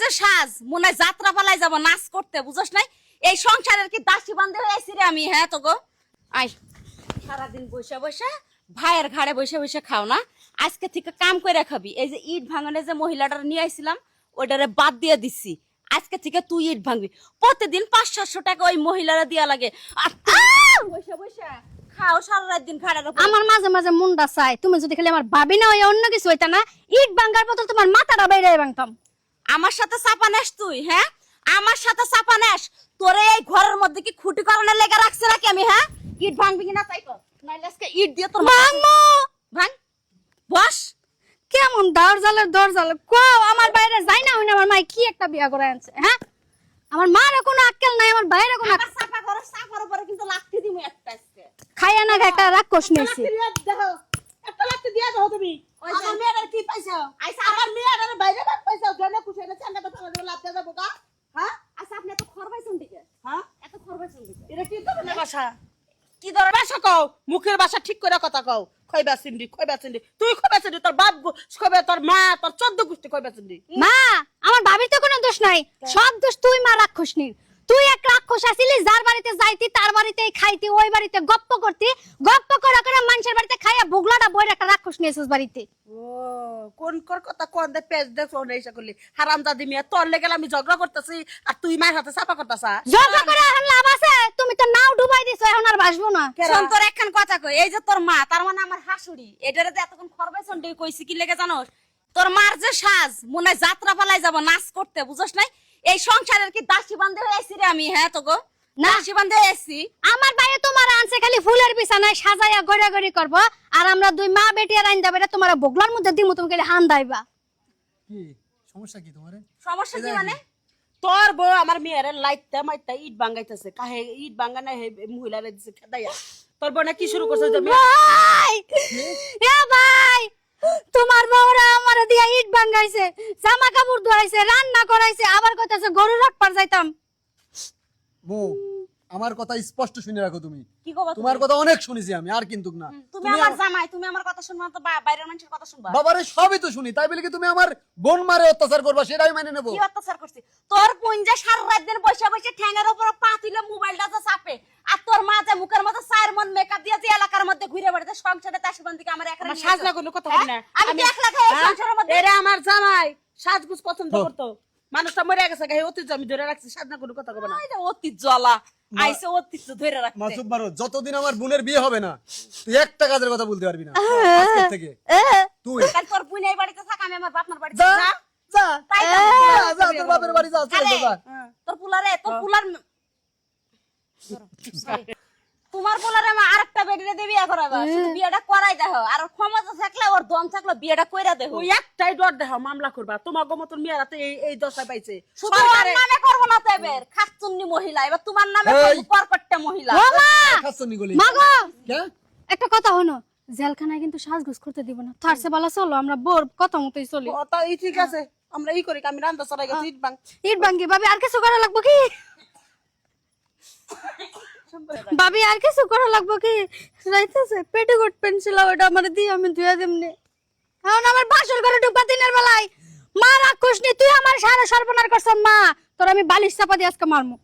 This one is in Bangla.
যে সাজ মনে হয় যাত্রা পালাই যাব নাচ করতে, বুঝছ নাই? এই সংসারের কি দাসী বান্ধে হয়েছি রে আমি? হ্যাঁ তো গো, আই সারাদিন বসে বসে ভাইয়ের ঘাড়ে বসে বসে খাও না, আজকে থেকে কাম করে খাবি। এই যে ইট ভাঙনে যে মহিলাটার নিয়ে আইছিলাম ওইটারে বাদ দিয়ে দিচ্ছি, আজকে থেকে তুই ইট ভাঙবি। প্রতিদিন 500-700 টাকা ওই মহিলারা দিয়া লাগে, আর বসে বসে খাও সারা রাত দিন ঘাড়ের উপর। আমার মাঝে মাঝে মুন্ডা চাই, তুমি যদি খালি আমার ভাবি না হয় অন্য কিছু হইতা না, ইট ভাঙার বদল তোমার মাথাটা বাইরে ভাঙতাম। আমার সাথে চাপা নেস তুই? হ্যাঁ, আমার সাথে চাপা নেস? তোরে এই ঘরের মধ্যে কি খুঁটি করানোর লেগে রাখছে নাকি আমি? হ্যাঁ, ইট ভাঙবি কিনা তাই কর, নাইলে আজকে ইট দিয়ে তোর ভাঙমু। ভাঙ, বস। কেমন দরজালে কো আমার বাইরে যাই না হইনা, আমার মাই কি একটা বিয়া করে আনছে। হ্যাঁ, আমার মার কোনো আক্কেল নাই, আমার বাইরে কোনো আবার চাপা করো, চাপার উপরে কিন্তু লাথি দিমু একটা আজকে। খাইয়া না একটা রাক্ষস নিয়েছি। একটা লাথি দিয়া দাও তুমি। আমার মেয়ের কি পাইছো? আইসা আমার মেয়ের বাইরে বাপ পাইছো, জনে খুশিতে চাঙ্গাটা পালা লাথি দিয়া যাবো কা? হ্যাঁ? আচ্ছা, আপনি এত খরবাইছেন দিকে, হ্যাঁ? এত খরবাইছেন দিকে এটা কি ধরনের ভাষা? কি ধরে? ভাষা কও, মুখের ভাষা ঠিক করে কথা কও। খইবা চিন্ডি তুই খইবা চিন্ডি, তোর বাপ খইবা, তোর মা, তোর 14 গোষ্ঠী খইবা চিন্ডি। মা, আমার ভাবির তো কোনো দোষ নাই, সব দোষ তুই মা রাক্ষসনীর। তুই এক রাক্ষস আছিলি, যার বাড়িতে যাইতি তার বাড়িতেই খাইতি, ওই বাড়িতে গপ্প করতি, গপ্প করে করে মানুষের বাড়িতে খাইয়া বুগলাটা বইরে একটা রাক্ষস নিয়েছিস বাড়িতে। ও কোন কর কথা কোন দে পেজ দে ফোন এসে করলি হারামজাদি মিয়া, তোর লেগে আমি ঝগড়া করতেছি আর তুই মায়ের হাতে চাপা করতেছা। ঝগড়া করে এখন লাভ আছে? তুমি তো নাও ডুবাই দিছো, এখন আর বাসবো না। শোন, তোর একখান কথা কই, এই যে তোর মা, তার মানে আমার হাসুড়ি, এটারে যে এতক্ষণ খরবাইছেন দিকে কইছি কি লেগে জানোস? তোর মার যে সাজ মনে হয় যাত্রা পালাই যাব নাচ করতে, বুঝছ নাই? এই সংসারের কি দাসী বান্ধে হয়েছি রে আমি? হ্যাঁ তো গো, দাসী বান্ধে হয়েছি। আমার বাইরে তোমার আনছে খালি ফুলের বিছানায় সাজাইয়া গড়াগড়ি করবো, আর আমরা দুই মা বেটি আর আইন যাবে, তোমার বগলার মধ্যে দিমু, তুমি খালি হান দাইবা। কি সমস্যা কি তোমার? সমস্যা কি মানে? তোর বউ আমার মেয়ের লাইটটা মাইটা ইট ভাঙাইতেছে, কাহে ইট ভাঙা না হে মহিলারে দিছে খেদাইয়া। তোর বউ না কি শুরু করছে যে ভাই, এ ভাই, তোমার বউরা আমার দিয়া ইট ভাঙাইছে, জামা কাপড় ধোয়াইছে, রান্না করাইছে, আবার কইতাছে গরু রাখবার যাইতাম। বউ, আমার কথা স্পষ্ট শুনে রাখো তুমি। কি কবা? তোমার কথা অনেক শুনেছি আমি, আর কিন্তু না। তুমি আমার জামাই, তুমি আমার কথা শুনবা না তো বাইরের মানুষের কথা শুনবা? বাবারে সবই তো শুনি, তাই বলে কি তুমি আমার বোন মারে অত্যাচার করবা সেটাই মেনে নেবো? কি অত্যাচার করছি? তোর পুঞ্জা সারা রাত দিন বসে বসে ঠ্যাঙের উপর পা তুলে মোবাইলটা যে চাপে, আর তোর মা যে মুখের মধ্যে 4 মন মেকআপ দিয়ে যে এলাকার মধ্যে ঘুরে বেড়াতে, সংসারে তাসবান দিকে আমার একরা নিয়ে সাজনা কোনো কথা বলি না। আমি কি একলা খাই এই সংসারের মধ্যে? এরা আমার জামাই সাজগুজ পছন্দ করতো, মানুষটা মরে গেছে গায়ে অতীত আমি ধরে রাখছি, সাজনা কোনো কথা কবে না। এই যে অতীত জ্বালা আইছে, অতীত ধরে রাখতে। মাসুব মারো, যতদিন আমার বোনের বিয়ে হবে না তুই একটা কাজের কথা বলতে পারবি না আজকের থেকে। তুই কাল তোর বুই নাই বাড়িতে থাক, আমি আমার বাপমার বাড়িতে যা যা। যা তাই তো। যা, তোর বাপের বাড়ি যা, চলে আরে, যা। তোর পুলারে, তোর পুলার তোমার পোলারে আমার আরেকটা বেডিরে দিয়ে বিয়ে করাবা, শুধু বিয়েটা করাই দেখো, আর ওর ক্ষমতা থাকলে, ওর দম থাকলে বিয়েটা কইরা দেখো। ওই একটাই ডর দেখো মামলা করবা, তোমার গো মতন মেয়েরা তো এই দশায় পাইছে। শুধু ওর নামে করবো না তো, এবার খাচ্চুন্নি মহিলা, এবার তোমার নামে এই। করবো কর্কট্টা মহিলা। ও মা, খাচ্ছনি গলি মাগো, কে? একটা কথা হলো, জেলখানায় কিন্তু সাজগোজ করতে দিব না, তার চেয়ে ভালো চলো আমরা বোর কথা মতোই চলি। ও তা এই ঠিক আছে, আমরা ই করি, আমি রান্না চড়াই গেছি ইট ভাঙ। ইট ভাঙ্গি ভাবি, আর কিছু করা লাগবো কি? ভাবি আর কিছু করা লাগবো কি? রাইতেছে পেটিকোট পেন্সিল ওটা আমার দিয়ে আমি ধুয়ে দেমনি। এখন আমার বাসর ঘরে ঢুকবা দিনের বেলায়, মা রাক্ষস নি, তুই আমার সারা সর্বনাশ করছ। মা, তোর আমি বালিশ চাপা দিয়ে আজকে মারমু।